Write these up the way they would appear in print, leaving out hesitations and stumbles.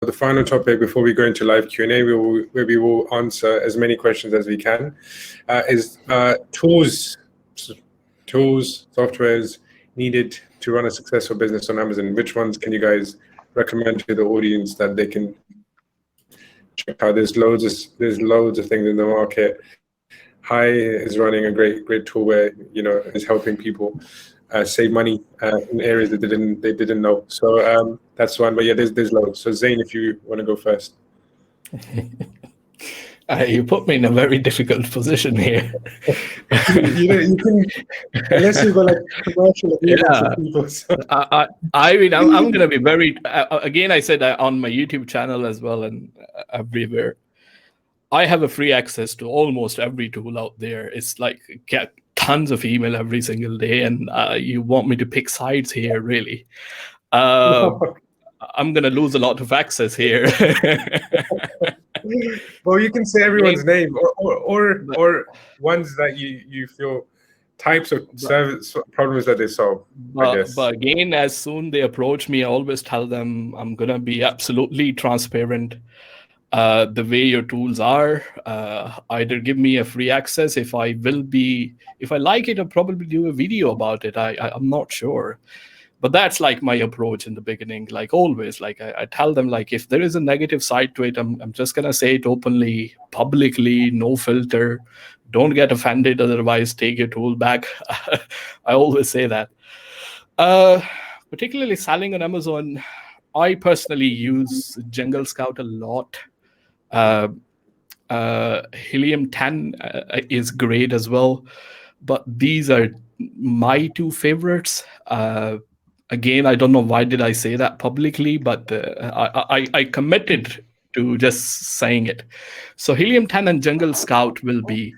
the final topic before we go into live Q&A, where we will answer as many questions as we can, is tools, softwares needed to run a successful business on Amazon. Which ones can you guys recommend to the audience that they can check out? There's loads of things in the market. Hi is running a great tool where is helping people save money in areas that they didn't know. So that's one. But yeah, there's loads. So Zain, if you want to go first. You put me in a very difficult position here. You can, unless you've got like commercial agreements with people. So. I mean, I'm going to be very. Again, I said on my YouTube channel as well and everywhere. I have a free access to almost every tool out there. It's like get tons of email every single day, and you want me to pick sides here, really? I'm going to lose a lot of access here. Well, you can say everyone's name or ones that you feel types of service problems that they solve. But again, as soon they approach me, I always tell them I'm going to be absolutely transparent. The way your tools are, either give me a free access. If I like it, I'll probably do a video about it. I'm not sure. But that's like my approach in the beginning, like always. Like I tell them, like if there is a negative side to it, I'm just gonna say it openly, publicly, no filter. Don't get offended, otherwise take your tool back. I always say that. Particularly selling on Amazon, I personally use Jungle Scout a lot. Helium 10 is great as well, but these are my two favorites. Again, I don't know why did I say that publicly, but I committed to just saying it. So Helium 10 and Jungle Scout will be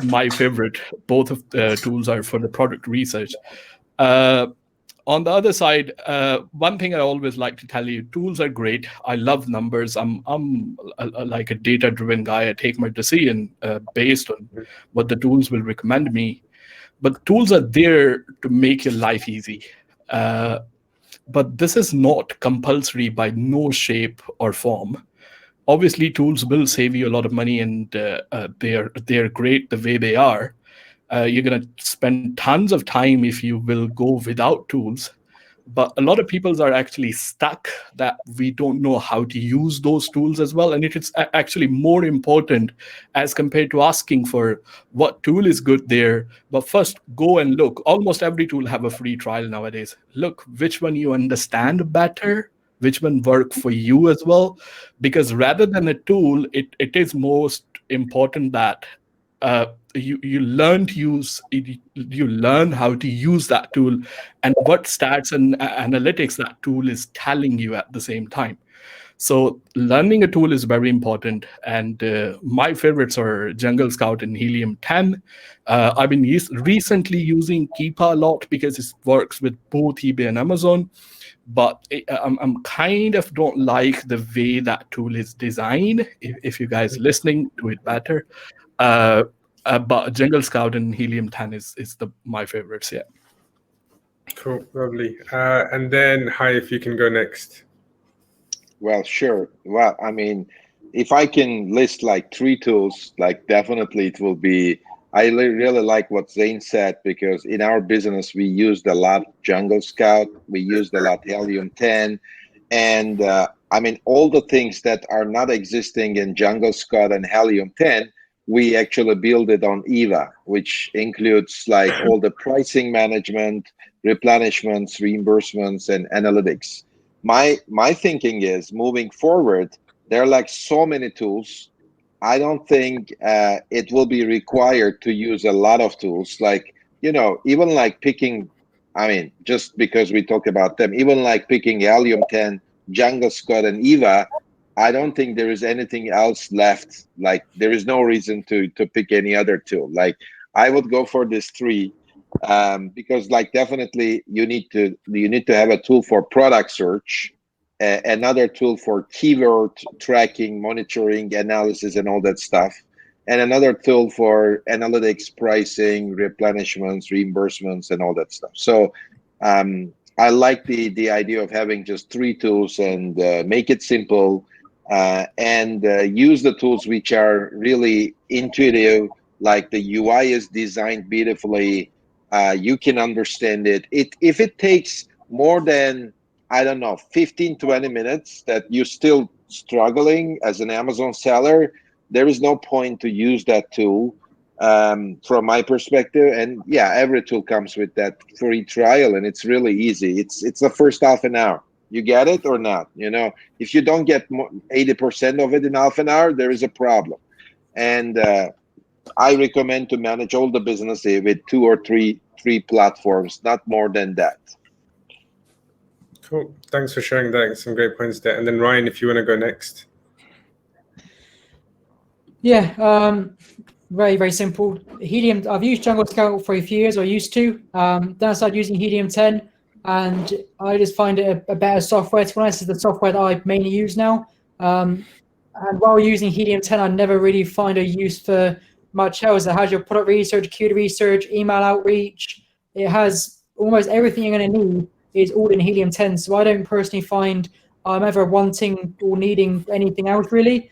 my favorite. Both of the tools are for the product research. On the other side, one thing I always like to tell you, tools are great. I love numbers. I'm like a data-driven guy. I take my decision based on what the tools will recommend me. But tools are there to make your life easy. But this is not compulsory by no shape or form. Obviously, tools will save you a lot of money, and they're great the way they are. You're going to spend tons of time if you will go without tools. But a lot of people are actually stuck that we don't know how to use those tools as well. And it is actually more important as compared to asking for what tool is good there. But first, go and look. Almost every tool have a free trial nowadays. Look which one you understand better, which one work for you as well. Because rather than a tool, it is most important that you learn to use it, you learn how to use that tool and what stats and analytics that tool is telling you at the same time. So learning a tool is very important, and my favorites are Jungle Scout and Helium 10. I've been recently using Keepa a lot because it works with both eBay and Amazon, but I'm kind of don't like the way that tool is designed. If you guys listening to it better, but Jungle Scout and Helium 10 is my favorites. Yeah. Cool, lovely. And then, Hi, if you can go next. Well, sure. Well, I mean, if I can list like 3 tools, like definitely it will be. I really like what Zain said, because in our business we used a lot Jungle Scout, we used a lot Helium 10, and I mean all the things that are not existing in Jungle Scout and Helium 10. We actually build it on Eva, which includes like all the pricing management, replenishments, reimbursements, and analytics. My thinking is moving forward, there are like so many tools. I don't think it will be required to use a lot of tools. Like, even like picking, I mean, just because we talk about them, even like picking Helium 10, Jungle Scout, and Eva, I don't think there is anything else left. Like there is no reason to pick any other tool. Like I would go for these 3 because like definitely you need to have a tool for product search, another tool for keyword tracking, monitoring, analysis, and all that stuff, and another tool for analytics, pricing, replenishments, reimbursements, and all that stuff. So I like the idea of having just 3 tools and make it simple, and use the tools which are really intuitive, like the UI is designed beautifully. You can understand it. If it takes more than, I don't know, 15, 20 minutes that you're still struggling as an Amazon seller, there is no point to use that tool, from my perspective. And yeah, every tool comes with that free trial, and it's really easy. It's the first half an hour. You get it or not? If you don't get 80% of it in half an hour, there is a problem. And I recommend to manage all the business with 2 or 3 platforms, not more than that. Cool. Thanks for sharing that. Some great points there. And then Ryan, if you want to go next. Yeah, very, very simple. Helium, I've used Jungle Scout for a few years, or used to. Then I started using Helium 10, and I just find it a better software. To be honest, it's the software that I mainly use now. And while using Helium 10, I never really find a use for much else. It has your product research, keyword research, email outreach. It has almost everything you're going to need is all in Helium 10. So I don't personally find I'm ever wanting or needing anything else really.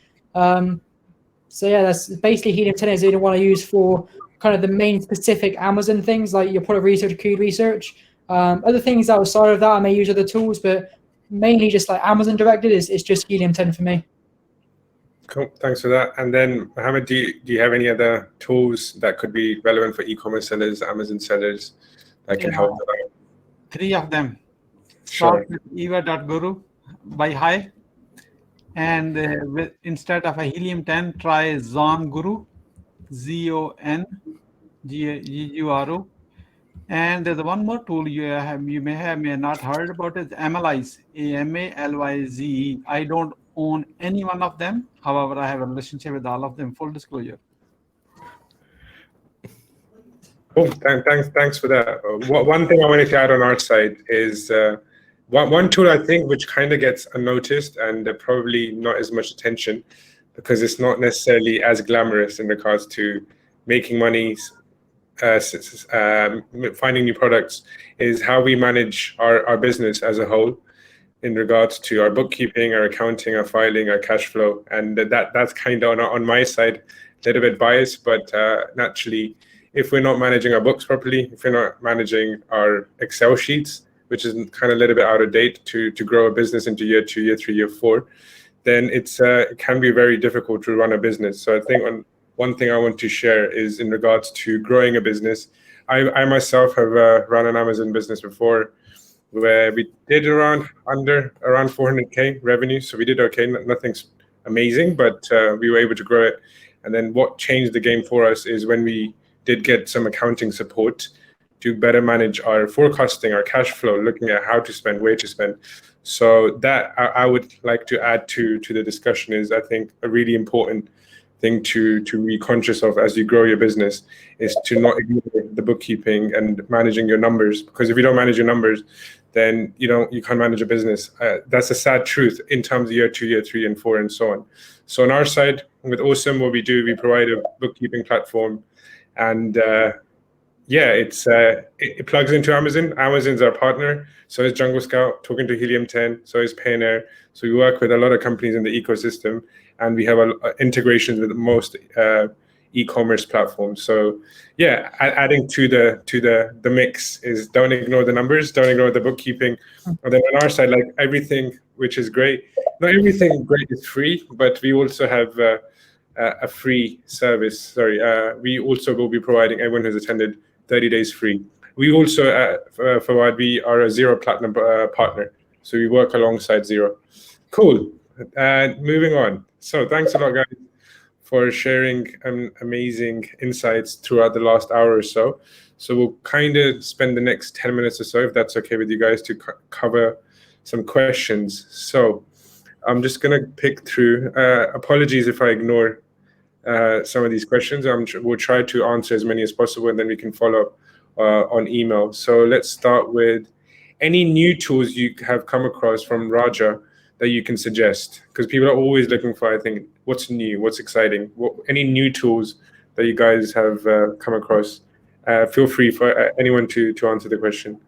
So yeah, that's basically Helium 10 is the one I use for kind of the main specific Amazon things, like your product research, keyword research. Other things outside of that, I may use other tools, but mainly just like Amazon directed is just Helium 10 for me. Cool, thanks for that. And then Mohammed, do you have any other tools that could be relevant for e-commerce sellers, Amazon sellers that can help them out? 3 of them. Sure. Start with eva.guru by Hi. And instead of a Helium 10, try Zonguru, Zonguru. And there's one more tool you may not heard about it, Amalyze, Amalyze. I don't own any one of them. However, I have a relationship with all of them, full disclosure. Cool. Thanks for that. One thing I wanted to add on our side is one tool I think which kind of gets unnoticed and probably not as much attention because it's not necessarily as glamorous in regards to making money, finding new products, is how we manage our business as a whole in regards to our bookkeeping, our accounting, our filing, our cash flow. And that's kind of on my side, a little bit biased, but naturally, if we're not managing our books properly, if we're not managing our Excel sheets, which is kind of a little bit out of date to grow a business into year 2, year 3, year 4, then it can be very difficult to run a business. So I think one thing I want to share is in regards to growing a business. I myself have run an Amazon business before where we did around 400K revenue. So we did okay, nothing's amazing, but we were able to grow it. And then what changed the game for us is when we did get some accounting support to better manage our forecasting, our cash flow, looking at how to spend, where to spend. So that I would like to add to the discussion is I think a really important thing to be conscious of as you grow your business is to not ignore the bookkeeping and managing your numbers, because if you don't manage your numbers, then you can't manage a business. That's a sad truth in terms of year 2, year 3, and 4, and so on. So on our side with Osome, what we do, we provide a bookkeeping platform, and it plugs into Amazon. Amazon's our partner. So is Jungle Scout, talking to Helium 10. So is Payoneer. So we work with a lot of companies in the ecosystem, and we have integrations with most e-commerce platforms. So yeah, adding to the mix is don't ignore the numbers, don't ignore the bookkeeping. And then on our side, like everything which is great, not everything great is free, but we also have a free service. We also will be providing everyone who's attended 30 days free. We also, Fawad, we are a Zero Platinum partner. So we work alongside Zero. Cool. Moving on. So thanks a lot, guys, for sharing amazing insights throughout the last hour or so. So we'll kind of spend the next 10 minutes or so, if that's okay with you guys, to cover some questions. So I'm just going to pick through. Apologies if I ignore some of these questions. We'll try to answer as many as possible, and then we can follow up on email. So let's start with any new tools you have come across from Raja that you can suggest, because people are always looking for, I think, what's new, what's exciting, any new tools that you guys have come across. Feel free for anyone to answer the question.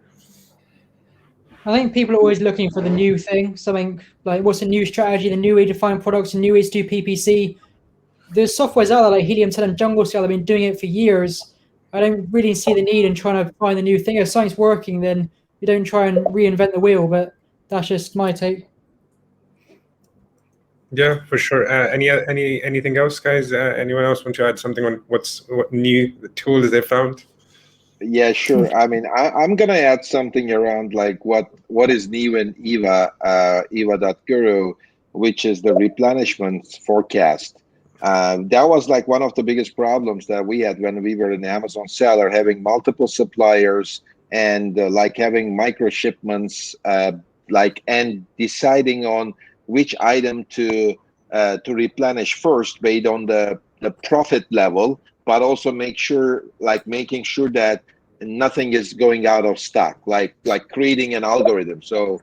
I think people are always looking for the new thing, something like what's a new strategy, the new way to find products, the new ways to do PPC. There's softwares out there like Helium 10 and Jungle Scale have been doing it for years. I don't really see the need in trying to find the new thing. If something's working, then you don't try and reinvent the wheel, but that's just my take. Yeah, for sure. Anything else, guys? Anyone else want to add something on what new tools they found? Yeah, sure. I mean, I'm gonna add something around like what is new in Eva.guru, which is the replenishment forecast. That was like one of the biggest problems that we had when we were an Amazon seller, having multiple suppliers and like having micro shipments, and deciding on which item to replenish first based on the profit level, but also making sure that nothing is going out of stock, like creating an algorithm. So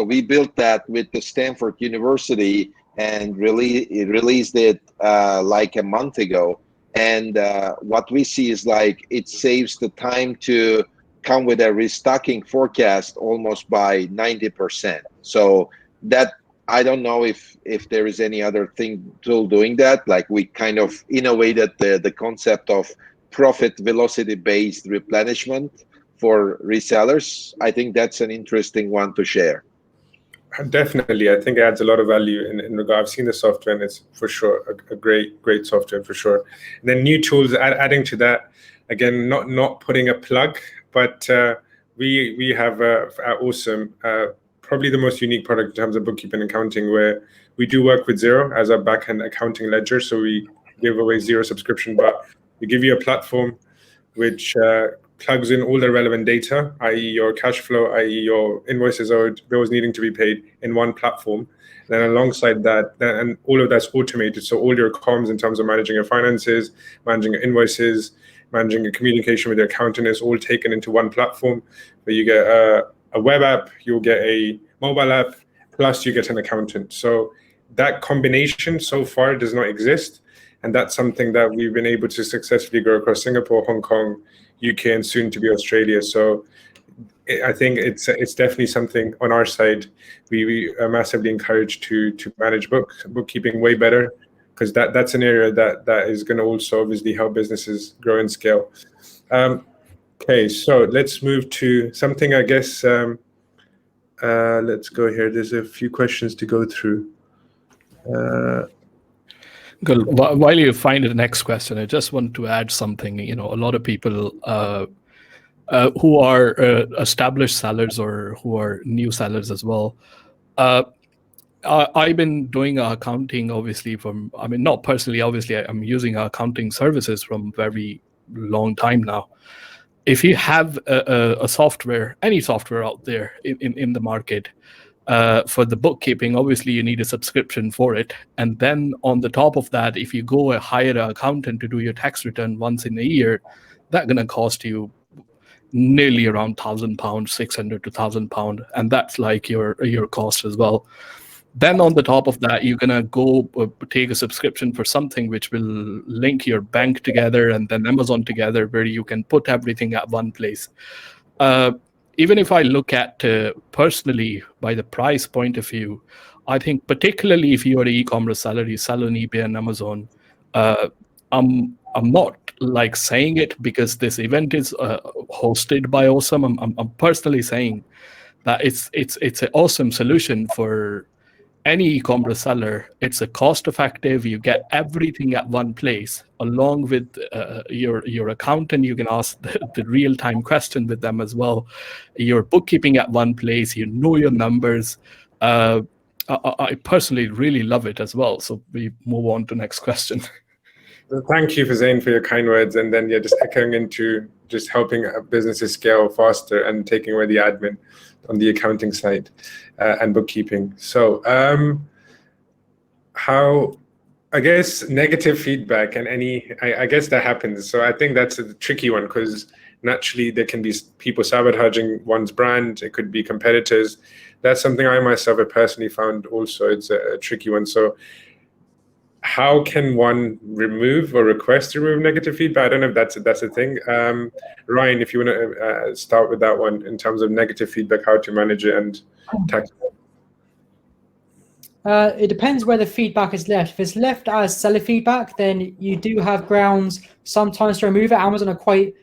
we built that with the Stanford University and released it like a month ago. And what we see is like it saves the time to come with a restocking forecast almost by 90%. So that, I don't know if there is any other tool doing that. Like we kind of innovated the concept of profit velocity based replenishment for resellers. I think that's an interesting one to share. Definitely, I think it adds a lot of value in regard. I've seen the software, and it's for sure a great software for sure. And then new tools adding to that. Again, not putting a plug, but we have at Osome probably the most unique product in terms of bookkeeping and accounting, where we do work with Xero as our backend accounting ledger. So we give away Xero subscription, but we give you a platform which plugs in all the relevant data, i.e. your cash flow, i.e. your invoices owed, bills needing to be paid in one platform. Then alongside that, and all of that's automated. So all your comms in terms of managing your finances, managing your invoices, managing your communication with your accountant is all taken into one platform, where you get a web app, you'll get a mobile app, plus you get an accountant. So that combination so far does not exist. And that's something that we've been able to successfully grow across Singapore, Hong Kong, UK, and soon to be Australia. So I think it's definitely something on our side we are massively encouraged to manage bookkeeping way better, because that's an area that is going to also obviously help businesses grow and scale. Okay, so let's move to something, I guess. Let's go here. There's a few questions to go through. Good. While you find the next question, I just want to add something. A lot of people who are established sellers or who are new sellers as well. I've been doing accounting, obviously, not personally, obviously, I'm using accounting services from very long time now. If you have a software, any software out there in the market, for the bookkeeping, obviously you need a subscription for it. And then on the top of that, if you go hire an accountant to do your tax return once in a year, that's going to cost you nearly around £1,000, 600 to £1,000, and that's like your cost as well. Then on the top of that, you're going to go take a subscription for something which will link your bank together and then Amazon together, where you can put everything at one place. Even if I look at personally by the price point of view, I think particularly if you are an e-commerce seller, you sell on eBay and Amazon, I'm not like saying it because this event is hosted by Osome. I'm personally saying that it's an awesome solution for any e-commerce seller. It's a cost-effective. You get everything at one place, along with your accountant. You can ask the real-time question with them as well. Your bookkeeping at one place. You know your numbers. I personally really love it as well. So we move on to next question. Thank you, Zain, for your kind words. And then, just echoing into just helping businesses scale faster and taking away the admin on the accounting side and bookkeeping. So how, I guess, negative feedback and I guess that happens. So I think that's a tricky one, because naturally there can be people sabotaging one's brand. It could be competitors. That's something I myself have personally found also. It's a tricky one. So how can one remove or request to remove negative feedback? I don't know if that's a thing. Ryan, if you want to start with that one in terms of negative feedback, how to manage it and tackle it. It depends where the feedback is left. If it's left as seller feedback, then you do have grounds sometimes to remove it. Amazon are quite,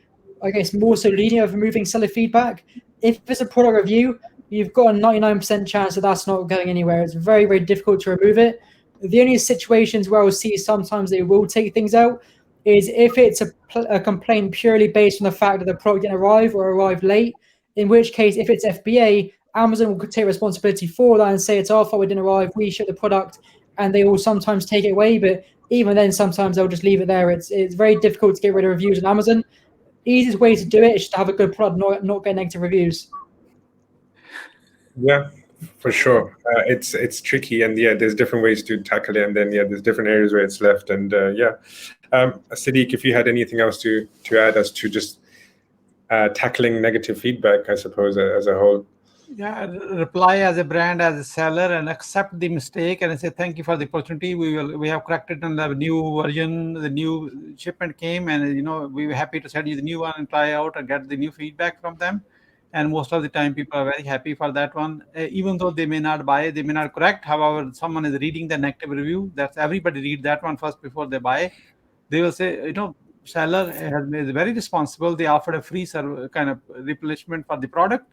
I guess, more so lenient of removing seller feedback. If it's a product review, you've got a 99% chance that that's not going anywhere. It's very, very difficult to remove it. The only situations where I'll see sometimes they will take things out is if it's a complaint purely based on the fact that the product didn't arrive or arrived late, in which case, if it's FBA, Amazon will take responsibility for that and say it's our fault we didn't arrive, we ship the product, and they will sometimes take it away. But even then, sometimes they'll just leave it there. It's very difficult to get rid of reviews on Amazon. Easiest way to do it is just to have a good product, not get negative reviews. Yeah, for sure. It's tricky, and yeah, there's different ways to tackle it, and then yeah, there's different areas where it's left, and yeah. Sadiq, if you had anything else to add as to just tackling negative feedback, I suppose as a whole. Yeah, reply as a brand, as a seller, and accept the mistake and say thank you for the opportunity. We have corrected on the new version. The new shipment came, and we were happy to send you the new one and try out and get the new feedback from them. And most of the time, people are very happy for that one, even though they may not buy, they may not correct. However, someone is reading the negative review. That's everybody read that one first before they buy. They will say, seller is very responsible. They offered a free kind of replenishment for the product.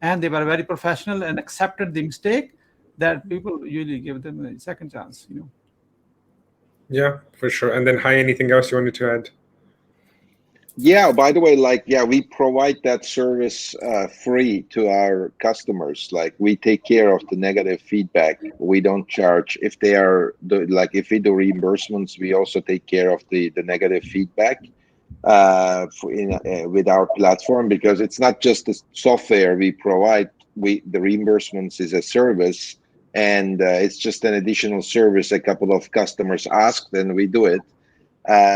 And they were very professional and accepted the mistake, that people usually give them a second chance. Yeah, for sure. And then, Hai, anything else you wanted to add? Yeah, by the way, we provide that service free to our customers. Like, we take care of the negative feedback. We don't charge. If they are if we do reimbursements, we also take care of the negative feedback with our platform, because it's not just the software we provide. The reimbursements is a service, and it's just an additional service. A couple of customers asked, and we do it.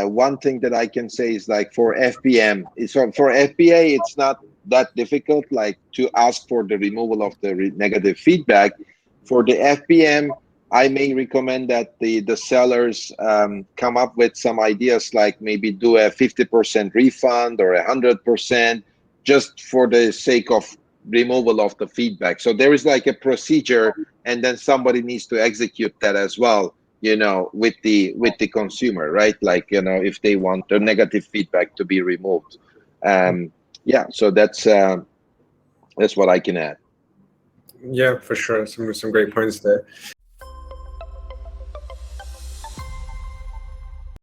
One thing that I can say is, like, for FBM, for FBA, it's not that difficult, like, to ask for the removal of the negative feedback. For the FBM, I may recommend that the sellers come up with some ideas, like maybe do a 50% refund or 100%, just for the sake of removal of the feedback. So there is like a procedure, and then somebody needs to execute that as well, with the consumer, right? Like, if they want the negative feedback to be removed. Yeah, so that's what I can add. Yeah, for sure. Some great points there.